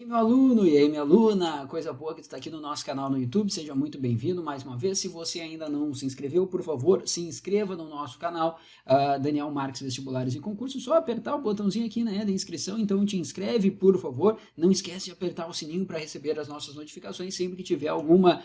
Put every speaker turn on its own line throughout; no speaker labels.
E meu aluno, e aí minha aluna, coisa boa que tu está aqui no nosso canal no YouTube, seja muito bem-vindo mais uma vez. Se você ainda não se inscreveu, por favor, se inscreva no nosso canal, Daniel Marques Vestibulares e Concursos, só apertar o botãozinho aqui, né, de inscrição, então te inscreve, por favor, não esquece de apertar o sininho para receber as nossas notificações sempre que tiver alguma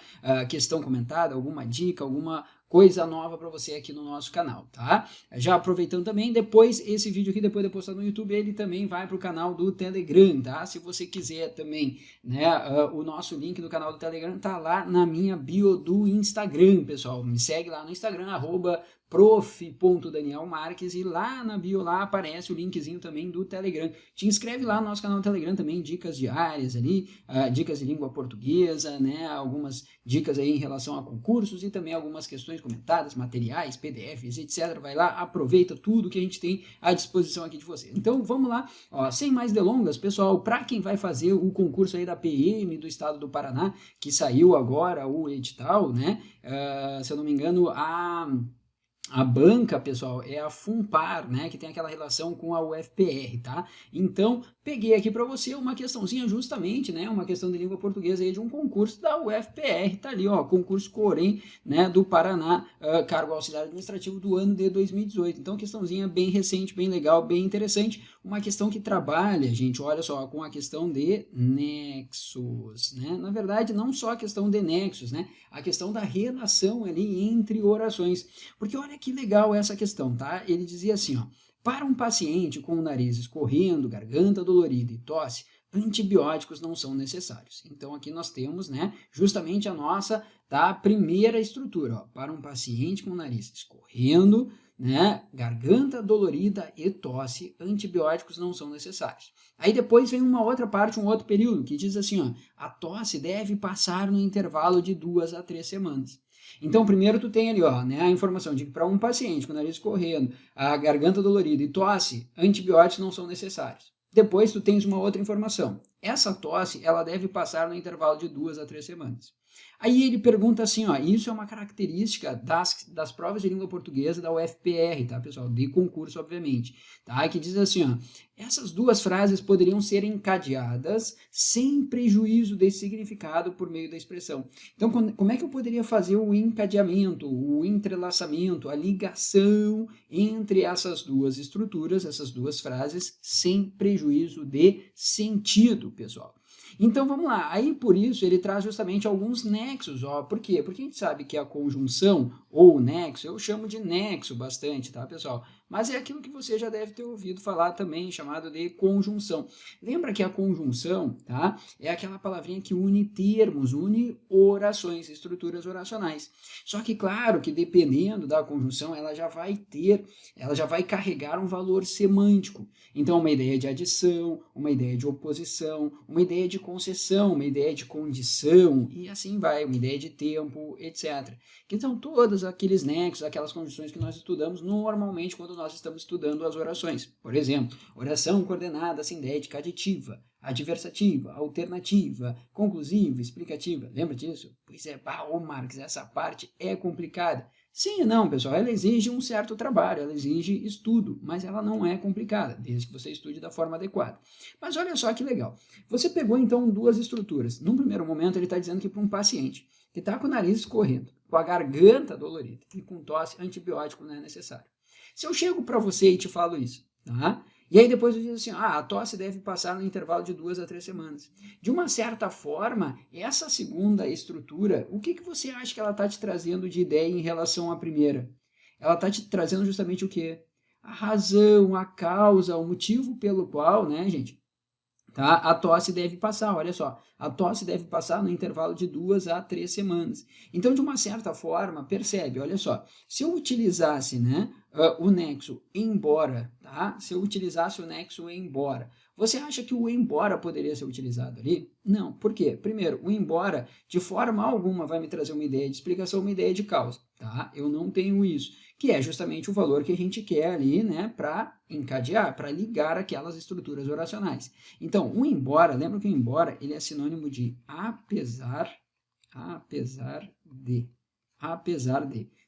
questão comentada, alguma dica, alguma coisa nova para você aqui no nosso canal, tá? Já aproveitando também, depois esse vídeo aqui, depois de postar no YouTube, ele também vai para o canal do Telegram, tá? Se você quiser também, né, o nosso link do canal do Telegram tá lá na minha bio do Instagram, pessoal. Me segue lá no Instagram, prof.danielmarques, e lá na bio lá aparece o linkzinho também do Telegram. Te inscreve lá no nosso canal do Telegram também, dicas diárias ali, dicas de língua portuguesa, né, algumas dicas aí em relação a concursos e também algumas questões comentadas, materiais, PDFs, etc. Vai lá, aproveita tudo que a gente tem à disposição aqui de você. Então vamos lá, ó, sem mais delongas, pessoal, para quem vai fazer o concurso aí da PM do estado do Paraná, que saiu agora o edital, né? Se eu não me engano, a banca, pessoal, é a Funpar, né, que tem aquela relação com a UFPR, tá? Então, peguei aqui para você uma questãozinha justamente, né, uma questão de língua portuguesa aí de um concurso da UFPR, tá ali, ó, concurso Corém, né, do Paraná, cargo auxiliar administrativo do ano de 2018. Então, questãozinha bem recente, bem legal, bem interessante, uma questão que trabalha, gente, olha só, com a questão de nexos, né? Na verdade, não só a questão de nexos, né? A questão da relação ali entre orações. Porque olha que legal essa questão, tá? Ele dizia assim, ó, para um paciente com o nariz escorrendo, garganta dolorida e tosse, antibióticos não são necessários. Então aqui nós temos, né, justamente a nossa primeira estrutura, ó, para um paciente com o nariz escorrendo, né, garganta dolorida e tosse, antibióticos não são necessários. Aí depois vem uma outra parte, um outro período, que diz assim, ó, a tosse deve passar no intervalo de 2 a 3 semanas. Então, primeiro tu tem ali, ó, né, a informação de que para um paciente com o nariz correndo, a garganta dolorida e tosse, antibióticos não são necessários. Depois tu tens uma outra informação. Essa tosse, ela deve passar no intervalo de 2 a 3 semanas. Aí ele pergunta assim, ó, isso é uma característica das provas de língua portuguesa da UFPR, tá, pessoal? De concurso, obviamente, tá? Que diz assim, ó, essas duas frases poderiam ser encadeadas sem prejuízo de significado por meio da expressão. Então, como é que eu poderia fazer o encadeamento, o entrelaçamento, a ligação entre essas duas estruturas, essas duas frases, sem prejuízo de sentido, pessoal? Então vamos lá, aí por isso ele traz justamente alguns nexos, ó. Por quê? Porque a gente sabe que a conjunção ou o nexo, eu chamo de nexo bastante, tá, pessoal? Mas é aquilo que você já deve ter ouvido falar também, chamado de conjunção. Lembra que a conjunção, tá, é aquela palavrinha que une termos, une orações, estruturas oracionais. Só que claro que dependendo da conjunção, ela já vai carregar um valor semântico. Então, uma ideia de adição, uma ideia de oposição, uma ideia de concessão, uma ideia de condição, e assim vai, uma ideia de tempo, etc. Que são todos aqueles nexos, aquelas condições que nós estudamos normalmente quando nós estamos estudando as orações. Por exemplo, oração coordenada sindética aditiva, adversativa, alternativa, conclusiva, explicativa. Lembra disso? Pois é, ô Marques, essa parte é complicada. Sim e não, pessoal, ela exige um certo trabalho, ela exige estudo, mas ela não é complicada, desde que você estude da forma adequada. Mas olha só que legal. Você pegou então duas estruturas. Num primeiro momento, ele está dizendo que para um paciente que está com o nariz escorrendo, com a garganta dolorida e com tosse, antibiótico não é necessário. Se eu chego para você e te falo isso, tá? E aí depois eu digo assim, a tosse deve passar no intervalo de 2 a 3 semanas. De uma certa forma, essa segunda estrutura, o que você acha que ela está te trazendo de ideia em relação à primeira? Ela está te trazendo justamente o quê? A razão, a causa, o motivo pelo qual, né, gente, tá? A tosse deve passar, olha só, a tosse deve passar no intervalo de 2 a 3 semanas. Então, de uma certa forma, percebe, olha só, se eu utilizasse, né, o nexo embora, tá? Se eu utilizasse o nexo embora, você acha que o embora poderia ser utilizado ali? Não, por quê? Primeiro, o embora, de forma alguma, vai me trazer uma ideia de explicação, uma ideia de causa, tá? Eu não tenho isso, que é justamente o valor que a gente quer ali, né, para encadear, para ligar aquelas estruturas oracionais. Então, o embora, lembra que o embora, ele é sinônimo de apesar de,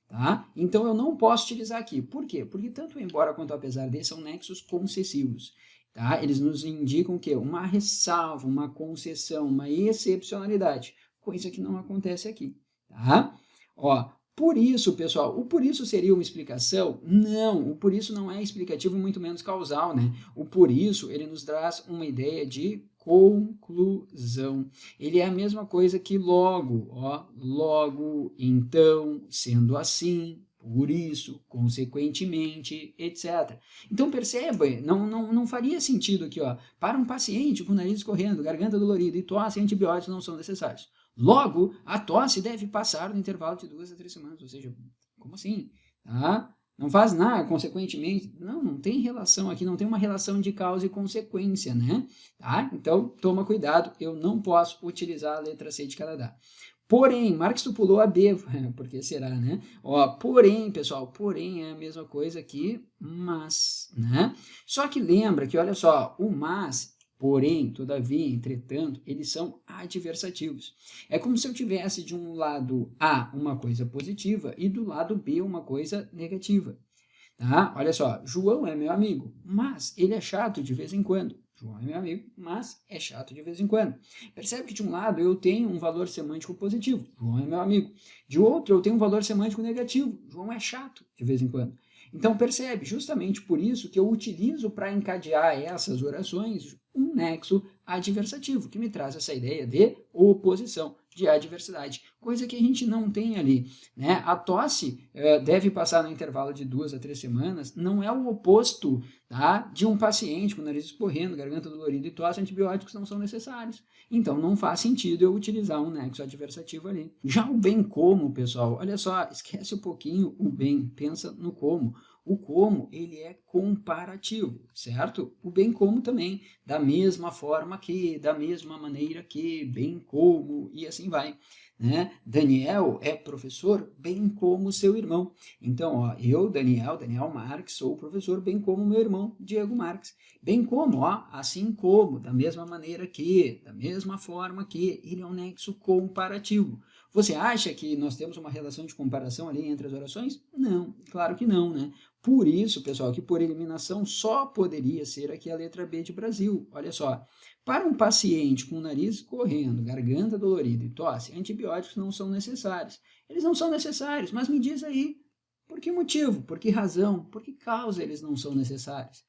tá? Então, eu não posso utilizar aqui. Por quê? Porque tanto o embora quanto o apesar de são nexos concessivos. tá? Eles nos indicam o quê? Uma ressalva, uma concessão, uma excepcionalidade, coisa que não acontece aqui, tá? Ó, por isso, pessoal, o por isso seria uma explicação? Não, o por isso não é explicativo e muito menos causal, né? O por isso, ele nos traz uma ideia de conclusão. Ele é a mesma coisa que logo, ó, logo, então, sendo assim, por isso, consequentemente, etc. Então perceba, não faria sentido aqui, ó, para um paciente com o nariz escorrendo, garganta dolorida e tosse, antibióticos não são necessários. Logo, a tosse deve passar no intervalo de 2 a 3 semanas, ou seja, como assim? Tá? Não faz nada, consequentemente, não tem relação aqui, não tem uma relação de causa e consequência, né? Tá? Então, toma cuidado, eu não posso utilizar a letra C de Canadá. Porém, Marx tu pulou a B, por que será, né? Ó, porém, pessoal, porém é a mesma coisa que mas, né? Só que lembra que, olha só, o mas, porém, todavia, entretanto, eles são adversativos. É como se eu tivesse de um lado A uma coisa positiva e do lado B uma coisa negativa. Tá? Olha só, João é meu amigo, mas ele é chato de vez em quando. João é meu amigo, mas é chato de vez em quando. Percebe que de um lado eu tenho um valor semântico positivo, João é meu amigo. De outro eu tenho um valor semântico negativo, João é chato de vez em quando. Então percebe, justamente por isso que eu utilizo para encadear essas orações um nexo adversativo, que me traz essa ideia de oposição, de adversidade, coisa que a gente não tem ali, né? A tosse deve passar no intervalo de 2 a 3 semanas, não é o oposto, tá, de um paciente com o nariz escorrendo, garganta dolorida e tosse, antibióticos não são necessários. Então não faz sentido eu utilizar um nexo adversativo ali. Já o bem como, pessoal, olha só, esquece um pouquinho o bem, pensa no como. O como, ele é comparativo, certo? O bem como também, da mesma forma que, da mesma maneira que, bem como, e assim vai. Né? Daniel é professor, bem como seu irmão. Então, ó, eu, Daniel Marques, sou professor, bem como meu irmão, Diego Marques. Bem como, ó, assim como, da mesma maneira que, da mesma forma que, ele é um nexo comparativo. Você acha que nós temos uma relação de comparação ali entre as orações? Não, claro que não, né? Por isso, pessoal, que por eliminação só poderia ser aqui a letra B de Brasil. Olha só, para um paciente com o nariz correndo, garganta dolorida e tosse, antibióticos não são necessários. Eles não são necessários, mas me diz aí, por que motivo, por que razão, por que causa eles não são necessários?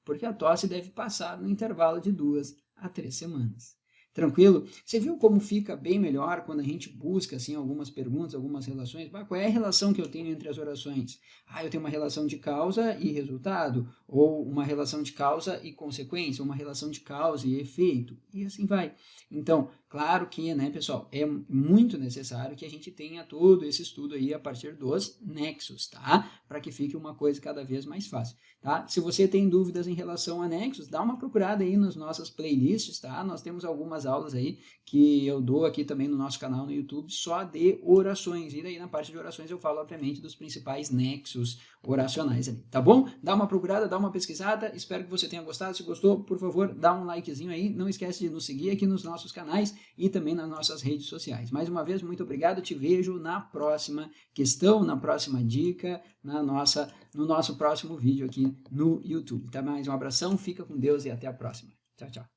Porque a tosse deve passar no intervalo de 2 a 3 semanas. Tranquilo? Você viu como fica bem melhor quando a gente busca assim, algumas perguntas, algumas relações? Qual é a relação que eu tenho entre as orações? Eu tenho uma relação de causa e resultado, ou uma relação de causa e consequência, uma relação de causa e efeito, e assim vai. Então, claro que, né, pessoal, é muito necessário que a gente tenha todo esse estudo aí a partir dos nexos, tá? Para que fique uma coisa cada vez mais fácil, tá? Se você tem dúvidas em relação a nexos, dá uma procurada aí nas nossas playlists, tá? Nós temos algumas aulas aí que eu dou aqui também no nosso canal no YouTube só de orações, e daí na parte de orações eu falo, obviamente, dos principais nexos oracionais ali, tá bom? Dá uma procurada, dá uma pesquisada, espero que você tenha gostado. Se gostou, por favor, dá um likezinho aí, não esquece de nos seguir aqui nos nossos canais e também nas nossas redes sociais. Mais uma vez, muito obrigado, te vejo na próxima questão, na próxima dica, no nosso próximo vídeo aqui no YouTube. Tá mais? Um abração, fica com Deus e até a próxima. Tchau, tchau.